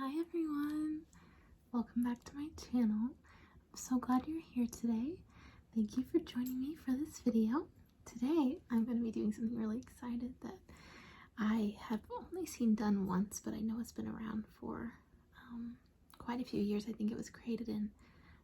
Hi everyone, welcome back to my channel. I'm so glad you're here today. Thank you for joining me for this video. Today I'm going to be doing something really excited that I have only seen done once, but I know it's been around for quite a few years. I think it was created in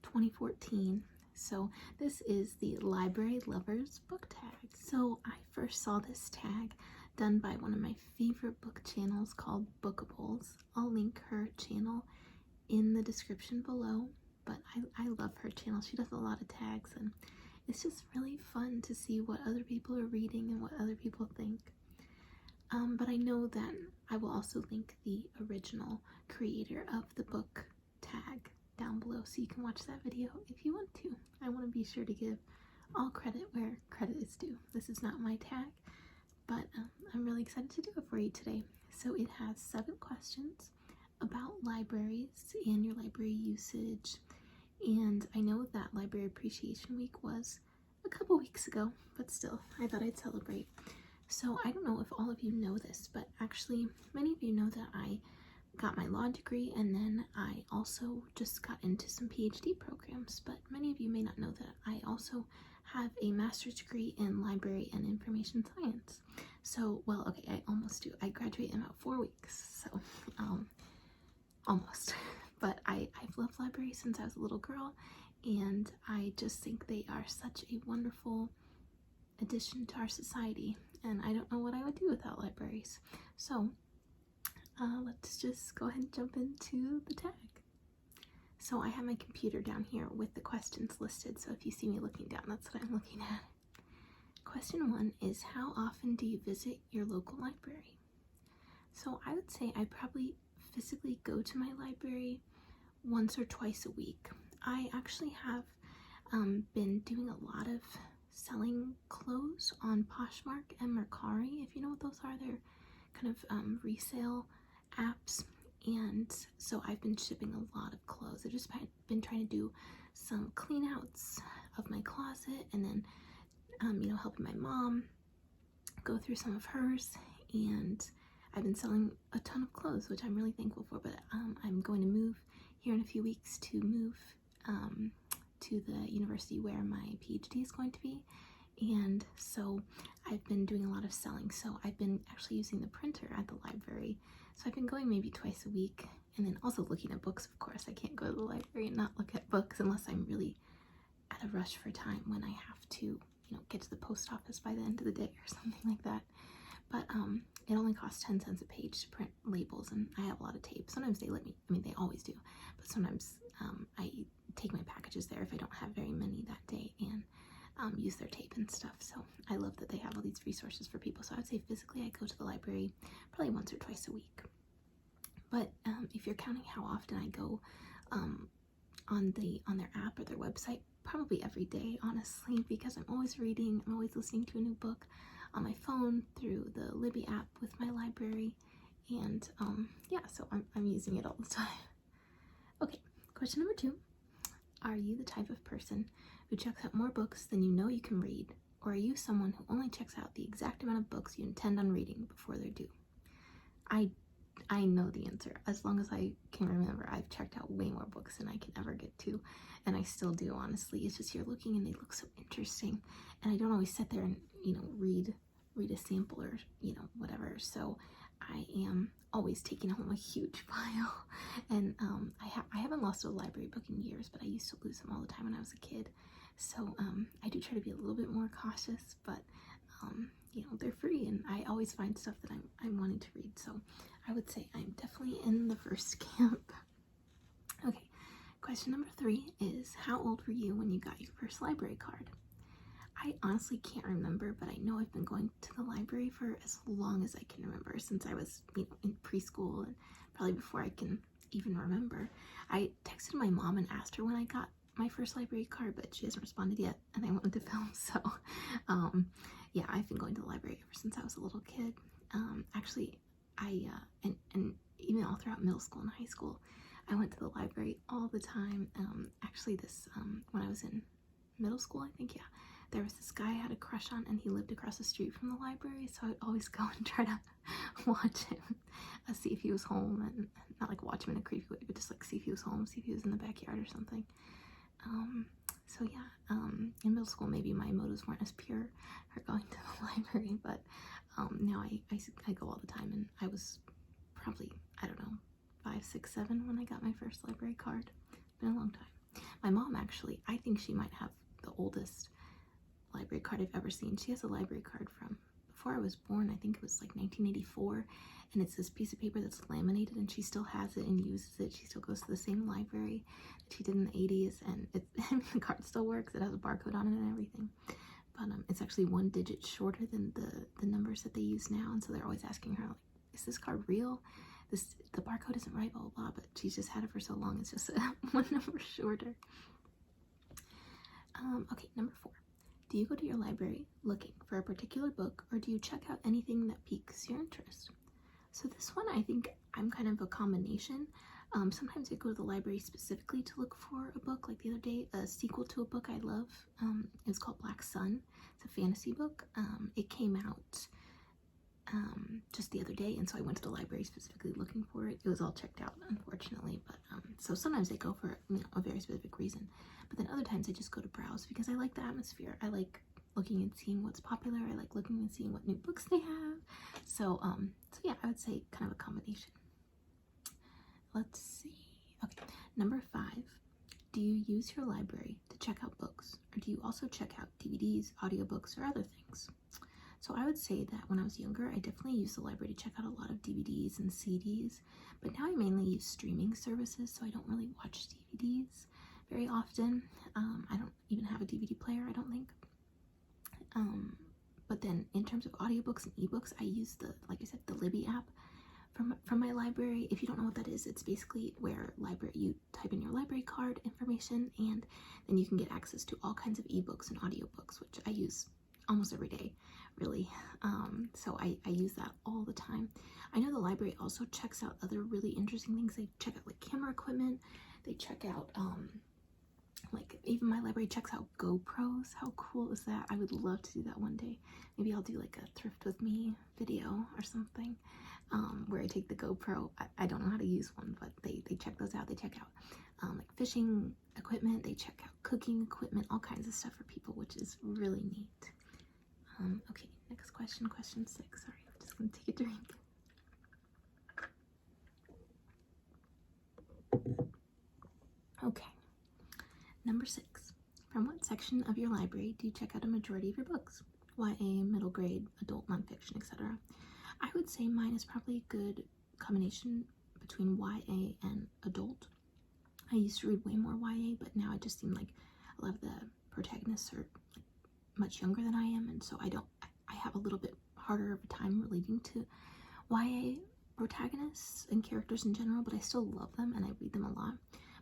2014. So this is the Library Lovers book tag. So I first saw this tag done by one of my favorite book channels called Bookables. I'll link her channel in the description below, but I love her channel. She does a lot of tags and it's just really fun to see what other people are reading and what other people think. But I know that I will also link the original creator of the book tag down below so you can watch that video if you want to. I want to be sure to give all credit where credit is due. This is not my tag, but I'm really excited to do it for you today. So it has 7 questions about libraries and your library usage. And I know that Library Appreciation Week was a couple weeks ago, but still, I thought I'd celebrate. So I don't know if all of you know this, but actually many of you know that I got my law degree and then I also just got into some PhD programs, but many of you may not know that I also have a master's degree in library and information science. So, well, okay, I almost do. I graduate in about 4 weeks, so almost. But I've loved libraries since I was a little girl, and I just think they are such a wonderful addition to our society, and I don't know what I would do without libraries. So let's just go ahead and jump into the tag. So I have my computer down here with the questions listed, so if you see me looking down, that's what I'm looking at. Question 1 is, how often do you visit your local library? So I would say I probably physically go to my library once or twice a week. I actually have been doing a lot of selling clothes on Poshmark and Mercari, if you know what those are. They're kind of resale apps, and so I've been shipping a lot of clothes. I've just been trying to do some clean outs of my closet, and then helping my mom go through some of hers, and I've been selling a ton of clothes, which I'm really thankful for. But I'm going to move here in a few weeks to move to the university where my PhD is going to be, and so I've been doing a lot of selling. So I've been actually using the printer at the library, so I've been going maybe twice a week, and then also looking at books. Of course, I can't go to the library and not look at books unless I'm really at a rush for time, when I have to get to the post office by the end of the day or something like that. But it only costs 10 cents a page to print labels, and I have a lot of tape. Sometimes they let me, they always do, but sometimes I take my packages there if I don't have very many that day, and use their tape and stuff. So I love that they have all these resources for people. So I would say physically I go to the library probably once or twice a week. But if you're counting how often I go on their app or their website, probably every day, honestly, because I'm always reading, I'm always listening to a new book on my phone through the Libby app with my library, and yeah, so I'm using it all the time. Okay, question number 2. Are you the type of person who checks out more books than you know you can read, or are you someone who only checks out the exact amount of books you intend on reading before they're due? I know the answer. As long as I can remember, I've checked out way more books than I can ever get to, and I still do, honestly. It's just you're looking and they look so interesting, and I don't always sit there and read a sample or whatever. So I am always taking home a huge pile, and I haven't lost a library book in years, but I used to lose them all the time when I was a kid. So I do try to be a little bit more cautious, but they're free, and I always find stuff that I'm wanting to read. So I would say I'm definitely in the first camp. Okay, question number 3 is, how old were you when you got your first library card? I honestly can't remember, but I know I've been going to the library for as long as I can remember, since I was in preschool, and probably before I can even remember. I texted my mom and asked her when I got my first library card, but she hasn't responded yet, and I wanted to film. So yeah, I've been going to the library ever since I was a little kid. Actually, and even all throughout middle school and high school, I went to the library all the time. Actually, when I was in middle school, I think, yeah, there was this guy I had a crush on, and he lived across the street from the library, so I'd always go and try to watch him, see if he was home, and not like watch him in a creepy way, but just like see if he was home, see if he was in the backyard or something. So yeah, in middle school maybe my motives weren't as pure for going to the library, but now I go all the time, and I was probably, I don't know, 5, 6, 7 when I got my first library card. It's been a long time. My mom actually, I think she might have the oldest library card I've ever seen. She has a library card from before I was born. I think it was like 1984, and it's this piece of paper that's laminated, and she still has it and uses it. She still goes to the same library that she did in the 80s, and the card still works. It has a barcode on it and everything, but it's actually 1 digit shorter than the numbers that they use now, and so they're always asking her, like, is this card real? The barcode isn't right, blah blah blah, but she's just had it for so long, it's just 1 number shorter. Okay, number 4. Do you go to your library looking for a particular book, or do you check out anything that piques your interest? So this one, I think I'm kind of a combination. Sometimes I go to the library specifically to look for a book. Like the other day, a sequel to a book I love. It's called Black Sun. It's a fantasy book. It came out just the other day, and so I went to the library specifically looking for it. It was all checked out, unfortunately, but so sometimes I go for a very specific reason, but then other times I just go to browse because I like the atmosphere. I like looking and seeing what's popular. I like looking and seeing what new books they have. So yeah, I would say kind of a combination. Let's see. Okay, number 5. Do you use your library to check out books, or do you also check out DVDs, audiobooks, or other things? So I would say that when I was younger, I definitely used the library to check out a lot of DVDs and CDs, but now I mainly use streaming services, so I don't really watch DVDs very often. I don't even have a DVD player, I don't think. But then in terms of audiobooks and ebooks, I use like I said, the Libby app from my library. If you don't know what that is, it's basically where you type in your library card information, and then you can get access to all kinds of ebooks and audiobooks, which I use almost every day, really. So I use that all the time. I know the library also checks out other really interesting things. They check out like camera equipment. They check out like even my library checks out GoPros. How cool is that? I would love to do that one day. Maybe I'll do like a thrift with me video or something, where I take the GoPro. I don't know how to use one, but they check those out. They check out like fishing equipment. They check out cooking equipment, all kinds of stuff for people, which is really neat. Okay, next question, question 6. Sorry, I'm just gonna take a drink. Okay, number 6. From what section of your library do you check out a majority of your books? YA, middle grade, adult, nonfiction, etc. I would say mine is probably a good combination between YA and adult. I used to read way more YA, but now it just seemed like a lot of the protagonists are much younger than I am, and so I have a little bit harder of a time relating to YA protagonists and characters in general, but I still love them and I read them a lot.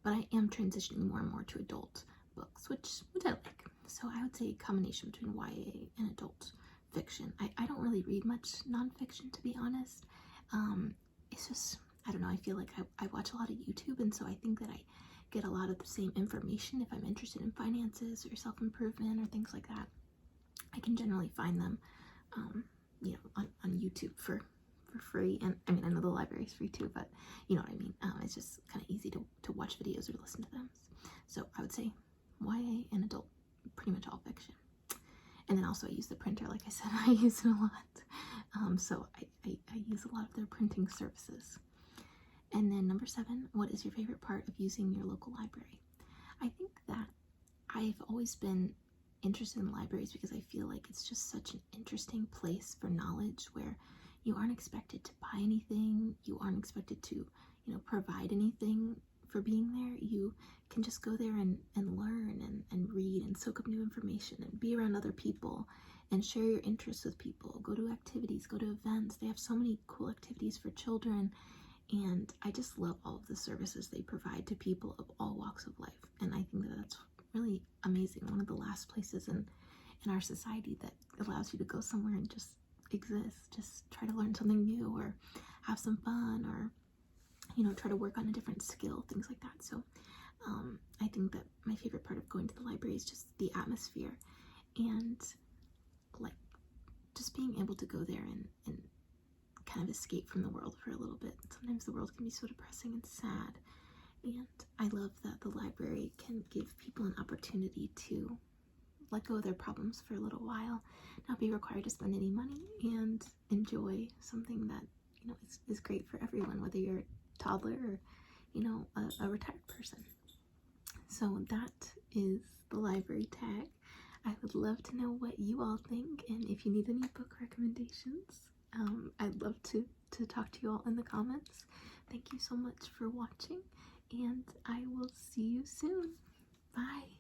But I am transitioning more and more to adult books, which I like. So I would say a combination between YA and adult fiction. I don't really read much nonfiction, to be honest. It's just, I don't know, I feel like I watch a lot of YouTube, and so I think that I get a lot of the same information. If I'm interested in finances or self-improvement or things like that, I can generally find them on YouTube for free. And I mean, I know the library is free too, but you know what I mean. It's just kind of easy to watch videos or listen to them. So I would say YA and adult, pretty much all fiction. And then also I use the printer, like I said, I use it a lot. So I use a lot of their printing services. And then number 7, what is your favorite part of using your local library? I think that I've always been interested in libraries because I feel like it's just such an interesting place for knowledge, where you aren't expected to buy anything, you aren't expected to, provide anything for being there. You can just go there and learn and read and soak up new information and be around other people and share your interests with people, go to activities, go to events. They have so many cool activities for children, and I just love all of the services they provide to people of all walks of life. And I think that that's really amazing. One of the last places in our society that allows you to go somewhere and just exist, just try to learn something new or have some fun, or try to work on a different skill, things like that. So I think that my favorite part of going to the library is just the atmosphere and like just being able to go there and kind of escape from the world for a little bit. Sometimes the world can be so depressing and sad, and I love that the library can give people an opportunity to let go of their problems for a little while, not be required to spend any money, and enjoy something that, you know, is great for everyone, whether you're a toddler or, you know, a retired person. So that is the library tag. I would love to know what you all think, and if you need any book recommendations, I'd love to talk to you all in the comments. Thank you so much for watching, and I will see you soon. Bye.